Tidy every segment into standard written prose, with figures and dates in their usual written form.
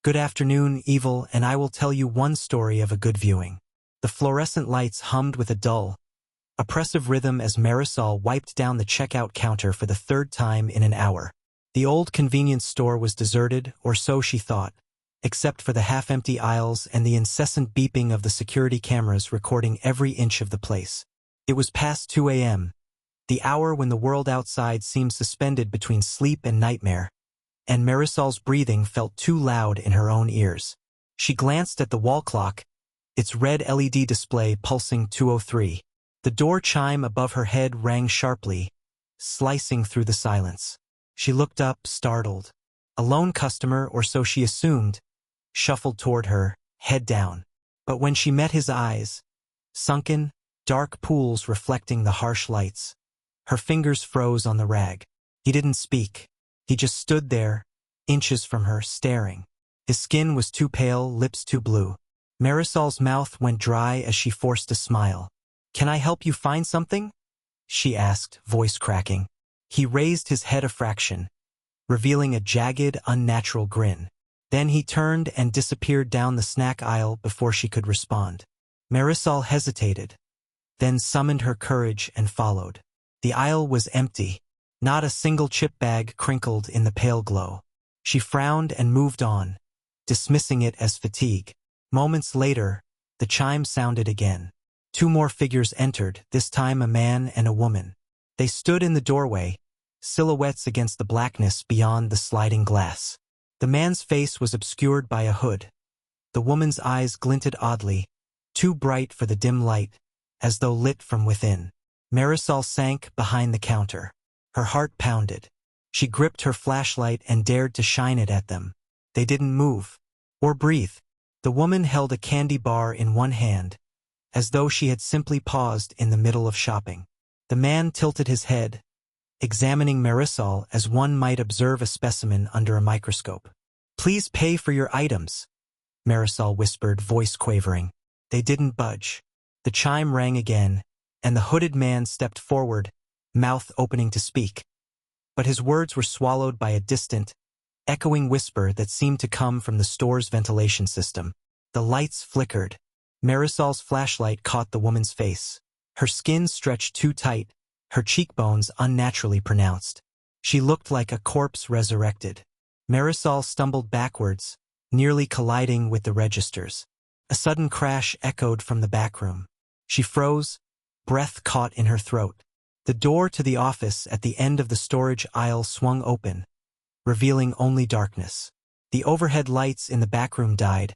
Good afternoon, evil, and I will tell you one story of a good viewing. The fluorescent lights hummed with a dull, oppressive rhythm as Marisol wiped down the checkout counter for the third time in an hour. The old convenience store was deserted, or so she thought, except for the half-empty aisles and the incessant beeping of the security cameras recording every inch of the place. It was past 2 a.m., the hour when the world outside seemed suspended between sleep and nightmare, and Marisol's breathing felt too loud in her own ears. She glanced at the wall clock, its red LED display pulsing 2:03. The door chime above her head rang sharply, slicing through the silence. She looked up, startled. A lone customer, or so she assumed, shuffled toward her, head down. But when she met his eyes, sunken, dark pools reflecting the harsh lights, her fingers froze on the rag. He didn't speak. He just stood there, inches from her, staring. His skin was too pale, lips too blue. Marisol's mouth went dry as she forced a smile. "Can I help you find something?" she asked, voice cracking. He raised his head a fraction, revealing a jagged, unnatural grin. Then he turned and disappeared down the snack aisle before she could respond. Marisol hesitated, then summoned her courage and followed. The aisle was empty. Not a single chip bag crinkled in the pale glow. She frowned and moved on, dismissing it as fatigue. Moments later, the chime sounded again. 2 more figures entered, this time a man and a woman. They stood in the doorway, silhouettes against the blackness beyond the sliding glass. The man's face was obscured by a hood. The woman's eyes glinted oddly, too bright for the dim light, as though lit from within. Marisol sank behind the counter. Her heart pounded. She gripped her flashlight and dared to shine it at them. They didn't move, or breathe. The woman held a candy bar in one hand, as though she had simply paused in the middle of shopping. The man tilted his head, examining Marisol as one might observe a specimen under a microscope. "Please pay for your items," Marisol whispered, voice quavering. They didn't budge. The chime rang again, and the hooded man stepped forward, mouth opening to speak. But his words were swallowed by a distant, echoing whisper that seemed to come from the store's ventilation system. The lights flickered. Marisol's flashlight caught the woman's face. Her skin stretched too tight, her cheekbones unnaturally pronounced. She looked like a corpse resurrected. Marisol stumbled backwards, nearly colliding with the registers. A sudden crash echoed from the back room. She froze, breath caught in her throat. The door to the office at the end of the storage aisle swung open, revealing only darkness. The overhead lights in the back room died,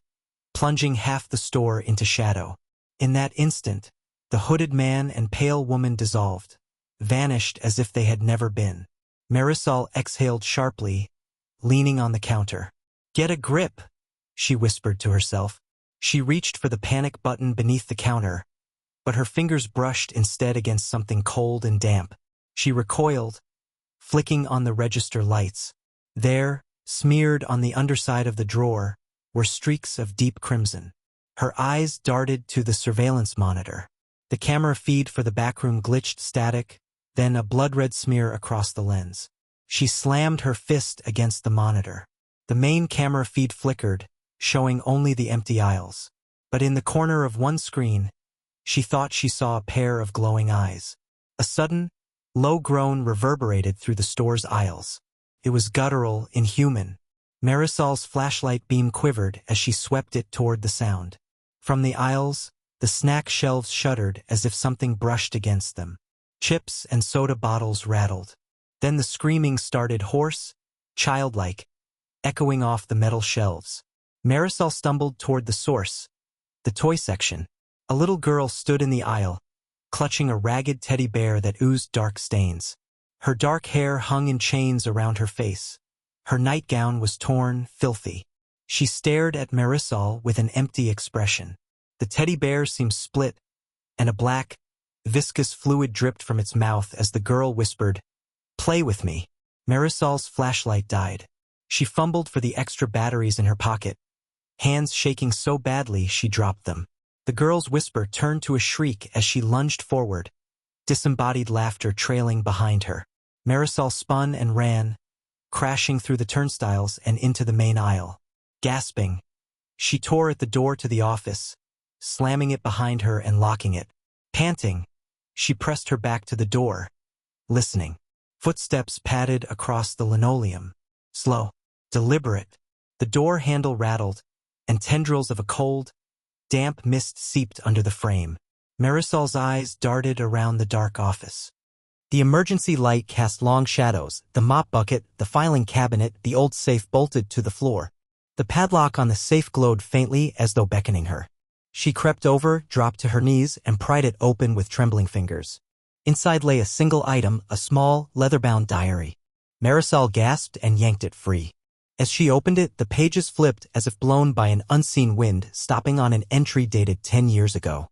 plunging half the store into shadow. In that instant, the hooded man and pale woman dissolved, vanished as if they had never been. Marisol exhaled sharply, leaning on the counter. "Get a grip," she whispered to herself. She reached for the panic button beneath the counter, but her fingers brushed instead against something cold and damp. She recoiled, flicking on the register lights. There, smeared on the underside of the drawer, were streaks of deep crimson. Her eyes darted to the surveillance monitor. The camera feed for the backroom glitched static, then a blood-red smear across the lens. She slammed her fist against the monitor. The main camera feed flickered, showing only the empty aisles. But in the corner of one screen, she thought she saw a pair of glowing eyes. A sudden, low groan reverberated through the store's aisles. It was guttural, inhuman. Marisol's flashlight beam quivered as she swept it toward the sound. From the aisles, the snack shelves shuddered as if something brushed against them. Chips and soda bottles rattled. Then the screaming started, hoarse, childlike, echoing off the metal shelves. Marisol stumbled toward the source, the toy section. A little girl stood in the aisle, clutching a ragged teddy bear that oozed dark stains. Her dark hair hung in chains around her face. Her nightgown was torn, filthy. She stared at Marisol with an empty expression. The teddy bear seemed split, and a black, viscous fluid dripped from its mouth as the girl whispered, "Play with me." Marisol's flashlight died. She fumbled for the extra batteries in her pocket, hands shaking so badly she dropped them. The girl's whisper turned to a shriek as she lunged forward, disembodied laughter trailing behind her. Marisol spun and ran, crashing through the turnstiles and into the main aisle. Gasping, she tore at the door to the office, slamming it behind her and locking it. Panting, she pressed her back to the door, listening. Footsteps padded across the linoleum. Slow, deliberate. The door handle rattled, and tendrils of a cold, damp mist seeped under the frame. Marisol's eyes darted around the dark office. The emergency light cast long shadows, the mop bucket, the filing cabinet, the old safe bolted to the floor. The padlock on the safe glowed faintly as though beckoning her. She crept over, dropped to her knees, and pried it open with trembling fingers. Inside lay a single item, a small, leather-bound diary. Marisol gasped and yanked it free. As she opened it, the pages flipped as if blown by an unseen wind, stopping on an entry dated 10 years ago.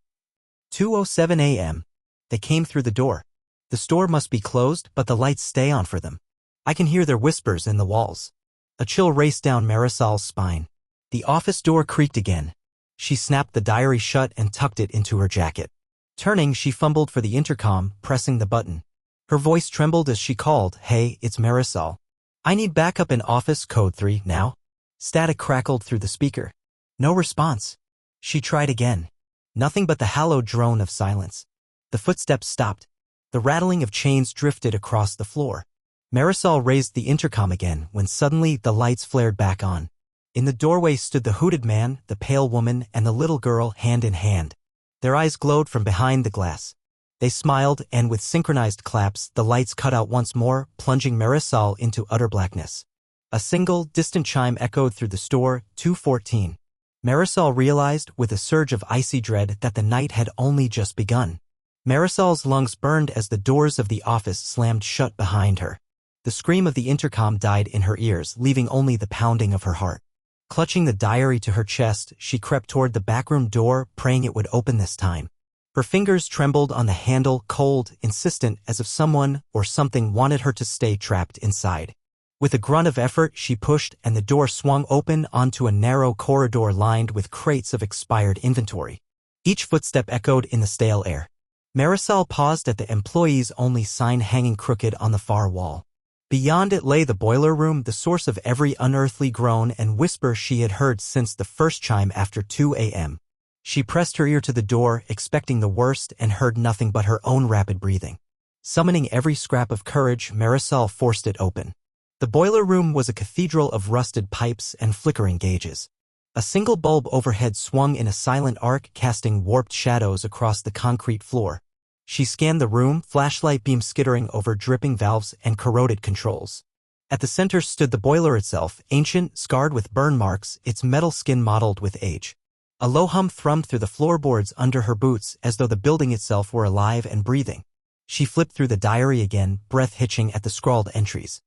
2:07 a.m. They came through the door. The store must be closed, but the lights stay on for them. I can hear their whispers in the walls. A chill raced down Marisol's spine. The office door creaked again. She snapped the diary shut and tucked it into her jacket. Turning, she fumbled for the intercom, pressing the button. Her voice trembled as she called, "Hey, it's Marisol. I need backup in office code 3 now." Static crackled through the speaker. No response. She tried again. Nothing but the hallowed drone of silence. The footsteps stopped. The rattling of chains drifted across the floor. Marisol raised the intercom again when suddenly the lights flared back on. In the doorway stood the hooded man, the pale woman, and the little girl hand in hand. Their eyes glowed from behind the glass. They smiled, and with synchronized claps, the lights cut out once more, plunging Marisol into utter blackness. A single, distant chime echoed through the store, 2:14. Marisol realized, with a surge of icy dread, that the night had only just begun. Marisol's lungs burned as the doors of the office slammed shut behind her. The scream of the intercom died in her ears, leaving only the pounding of her heart. Clutching the diary to her chest, she crept toward the backroom door, praying it would open this time. Her fingers trembled on the handle, cold, insistent, as if someone or something wanted her to stay trapped inside. With a grunt of effort, she pushed, and the door swung open onto a narrow corridor lined with crates of expired inventory. Each footstep echoed in the stale air. Marisol paused at the employees-only sign hanging crooked on the far wall. Beyond it lay the boiler room, the source of every unearthly groan and whisper she had heard since the first chime after 2 a.m. She pressed her ear to the door, expecting the worst, and heard nothing but her own rapid breathing. Summoning every scrap of courage, Marisol forced it open. The boiler room was a cathedral of rusted pipes and flickering gauges. A single bulb overhead swung in a silent arc, casting warped shadows across the concrete floor. She scanned the room, flashlight beam skittering over dripping valves and corroded controls. At the center stood the boiler itself, ancient, scarred with burn marks, its metal skin mottled with age. A low hum thrummed through the floorboards under her boots, as though the building itself were alive and breathing. She flipped through the diary again, breath hitching at the scrawled entries.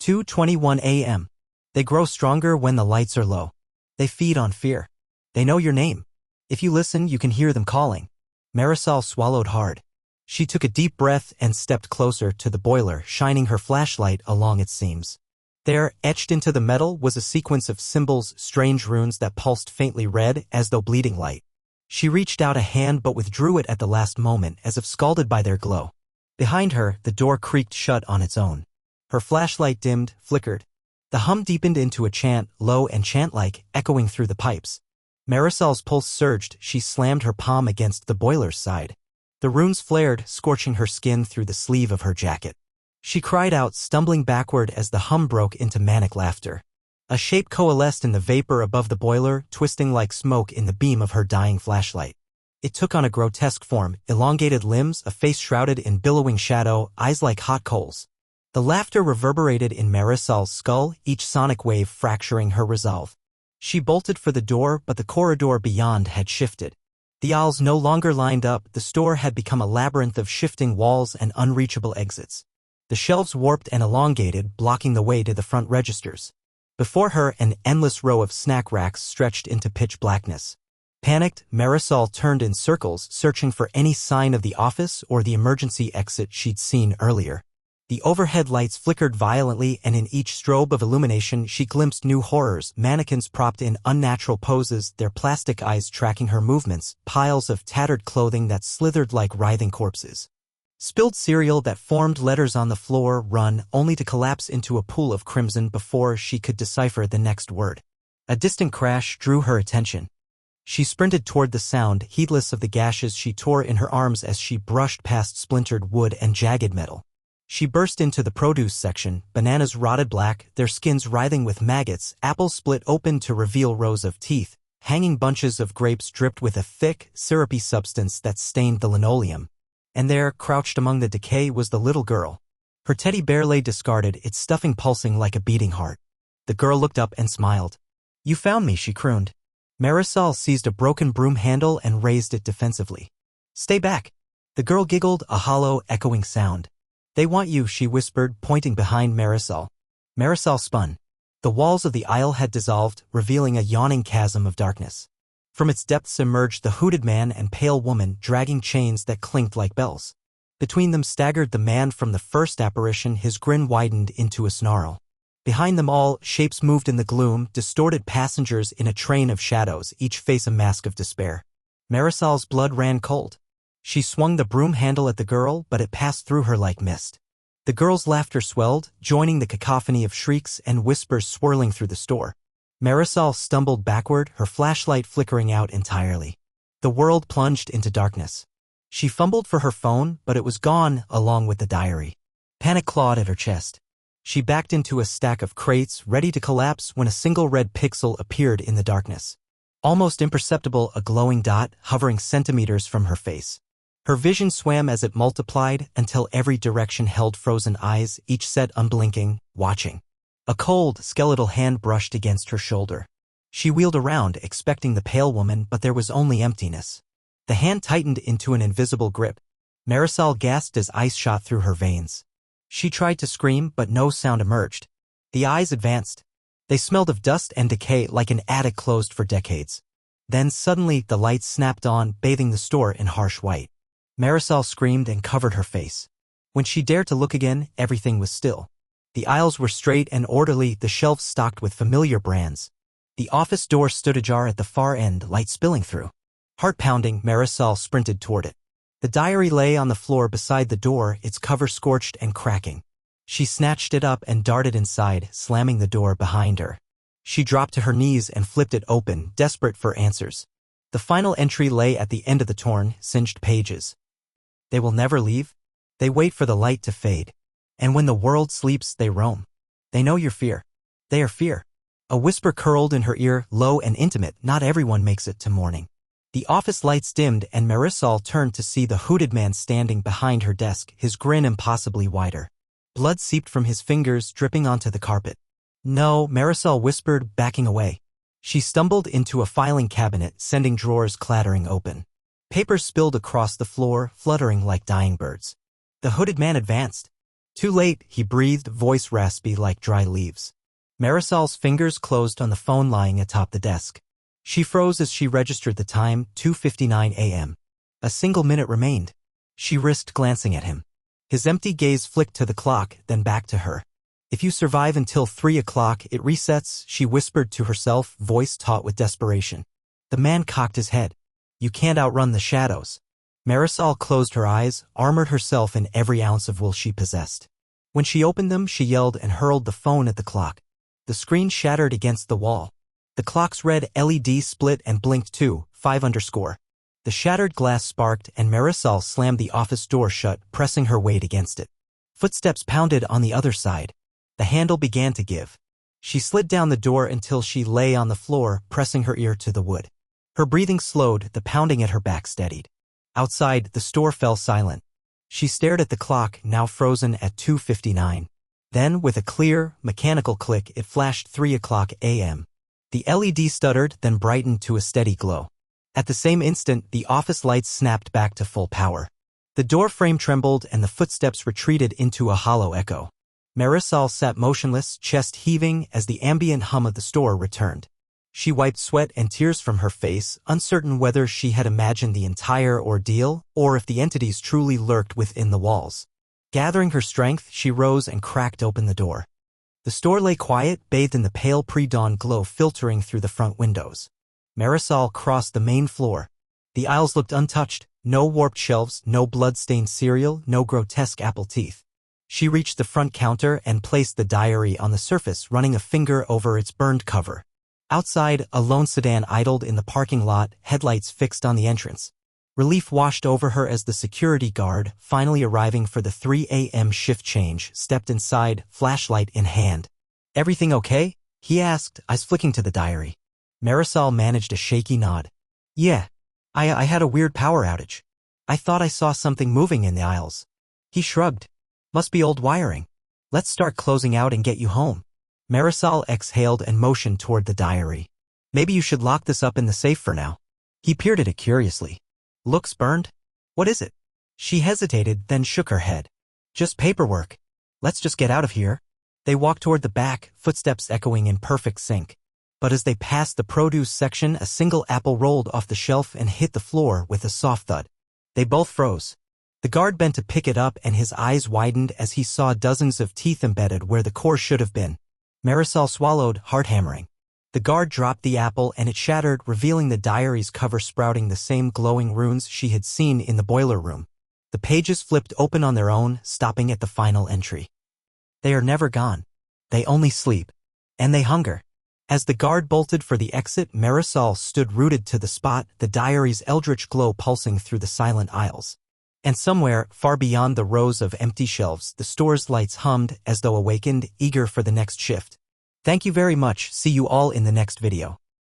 2:21 a.m. They grow stronger when the lights are low. They feed on fear. They know your name. If you listen, you can hear them calling. Marisol swallowed hard. She took a deep breath and stepped closer to the boiler, shining her flashlight along its seams. There, etched into the metal, was a sequence of symbols, strange runes that pulsed faintly red as though bleeding light. She reached out a hand but withdrew it at the last moment, as if scalded by their glow. Behind her, the door creaked shut on its own. Her flashlight dimmed, flickered. The hum deepened into a chant, low and chant-like, echoing through the pipes. Marisol's pulse surged. She slammed her palm against the boiler's side. The runes flared, scorching her skin through the sleeve of her jacket. She cried out, stumbling backward as the hum broke into manic laughter. A shape coalesced in the vapor above the boiler, twisting like smoke in the beam of her dying flashlight. It took on a grotesque form, elongated limbs, a face shrouded in billowing shadow, eyes like hot coals. The laughter reverberated in Marisol's skull, each sonic wave fracturing her resolve. She bolted for the door, but the corridor beyond had shifted. The aisles no longer lined up, the store had become a labyrinth of shifting walls and unreachable exits. The shelves warped and elongated, blocking the way to the front registers. Before her, an endless row of snack racks stretched into pitch blackness. Panicked, Marisol turned in circles, searching for any sign of the office or the emergency exit she'd seen earlier. The overhead lights flickered violently, and in each strobe of illumination she glimpsed new horrors, mannequins propped in unnatural poses, their plastic eyes tracking her movements, piles of tattered clothing that slithered like writhing corpses. Spilled cereal that formed letters on the floor, run, only to collapse into a pool of crimson before she could decipher the next word. A distant crash drew her attention. She sprinted toward the sound, heedless of the gashes she tore in her arms as she brushed past splintered wood and jagged metal. She burst into the produce section, bananas rotted black, their skins writhing with maggots, apples split open to reveal rows of teeth, hanging bunches of grapes dripped with a thick, syrupy substance that stained the linoleum. And there, crouched among the decay, was the little girl. Her teddy bear lay discarded, its stuffing pulsing like a beating heart. The girl looked up and smiled. "You found me," she crooned. Marisol seized a broken broom handle and raised it defensively. "Stay back." The girl giggled, a hollow, echoing sound. "They want you," she whispered, pointing behind Marisol. Marisol spun. The walls of the aisle had dissolved, revealing a yawning chasm of darkness. From its depths emerged the hooded man and pale woman, dragging chains that clinked like bells. Between them staggered the man from the first apparition, his grin widened into a snarl. Behind them all, shapes moved in the gloom, distorted passengers in a train of shadows, each face a mask of despair. Marisol's blood ran cold. She swung the broom handle at the girl, but it passed through her like mist. The girl's laughter swelled, joining the cacophony of shrieks and whispers swirling through the store. Marisol stumbled backward, her flashlight flickering out entirely. The world plunged into darkness. She fumbled for her phone, but it was gone, along with the diary. Panic clawed at her chest. She backed into a stack of crates, ready to collapse, when a single red pixel appeared in the darkness. Almost imperceptible, a glowing dot, hovering centimeters from her face. Her vision swam as it multiplied, until every direction held frozen eyes, each set unblinking, watching. A cold, skeletal hand brushed against her shoulder. She wheeled around, expecting the pale woman, but there was only emptiness. The hand tightened into an invisible grip. Marisol gasped as ice shot through her veins. She tried to scream, but no sound emerged. The eyes advanced. They smelled of dust and decay, like an attic closed for decades. Then suddenly the lights snapped on, bathing the store in harsh white. Marisol screamed and covered her face. When she dared to look again, everything was still. The aisles were straight and orderly, the shelves stocked with familiar brands. The office door stood ajar at the far end, light spilling through. Heart pounding, Marisol sprinted toward it. The diary lay on the floor beside the door, its cover scorched and cracking. She snatched it up and darted inside, slamming the door behind her. She dropped to her knees and flipped it open, desperate for answers. The final entry lay at the end of the torn, singed pages. They will never leave. They wait for the light to fade. And when the world sleeps, they roam. They know your fear. They are fear. A whisper curled in her ear, low and intimate. Not everyone makes it to morning. The office lights dimmed and Marisol turned to see the hooded man standing behind her desk, his grin impossibly wider. Blood seeped from his fingers, dripping onto the carpet. "No," Marisol whispered, backing away. She stumbled into a filing cabinet, sending drawers clattering open. Papers spilled across the floor, fluttering like dying birds. The hooded man advanced. "Too late," he breathed, voice raspy like dry leaves. Marisol's fingers closed on the phone lying atop the desk. She froze as she registered the time, 2:59 a.m. A single minute remained. She risked glancing at him. His empty gaze flicked to the clock, then back to her. "If you survive until 3 o'clock, it resets," she whispered to herself, voice taut with desperation. The man cocked his head. "You can't outrun the shadows." Marisol closed her eyes, armored herself in every ounce of will she possessed. When she opened them, she yelled and hurled the phone at the clock. The screen shattered against the wall. The clock's red LED split and blinked too, 5_. The shattered glass sparked and Marisol slammed the office door shut, pressing her weight against it. Footsteps pounded on the other side. The handle began to give. She slid down the door until she lay on the floor, pressing her ear to the wood. Her breathing slowed, the pounding at her back steadied. Outside, the store fell silent. She stared at the clock, now frozen at 2:59. Then, with a clear, mechanical click, it flashed 3 o'clock a.m. The LED stuttered, then brightened to a steady glow. At the same instant, the office lights snapped back to full power. The door frame trembled and the footsteps retreated into a hollow echo. Marisol sat motionless, chest heaving, as the ambient hum of the store returned. She wiped sweat and tears from her face, uncertain whether she had imagined the entire ordeal or if the entities truly lurked within the walls. Gathering her strength, she rose and cracked open the door. The store lay quiet, bathed in the pale pre-dawn glow filtering through the front windows. Marisol crossed the main floor. The aisles looked untouched, no warped shelves, no blood-stained cereal, no grotesque apple teeth. She reached the front counter and placed the diary on the surface, running a finger over its burned cover. Outside, a lone sedan idled in the parking lot, headlights fixed on the entrance. Relief washed over her as the security guard, finally arriving for the 3 a.m. shift change, stepped inside, flashlight in hand. "Everything okay?" he asked, eyes flicking to the diary. Marisol managed a shaky nod. "Yeah. I had a weird power outage. I thought I saw something moving in the aisles." He shrugged. "Must be old wiring. Let's start closing out and get you home." Marisol exhaled and motioned toward the diary. "Maybe you should lock this up in the safe for now." He peered at it curiously. "Looks burned? What is it?" She hesitated, then shook her head. "Just paperwork. Let's just get out of here." They walked toward the back, footsteps echoing in perfect sync. But as they passed the produce section, a single apple rolled off the shelf and hit the floor with a soft thud. They both froze. The guard bent to pick it up and his eyes widened as he saw dozens of teeth embedded where the core should have been. Marisol swallowed, heart hammering. The guard dropped the apple and it shattered, revealing the diary's cover sprouting the same glowing runes she had seen in the boiler room. The pages flipped open on their own, stopping at the final entry. "They are never gone. They only sleep. And they hunger." As the guard bolted for the exit, Marisol stood rooted to the spot, the diary's eldritch glow pulsing through the silent aisles. And somewhere, far beyond the rows of empty shelves, the store's lights hummed as though awakened, eager for the next shift. Thank you very much. See you all in the next video.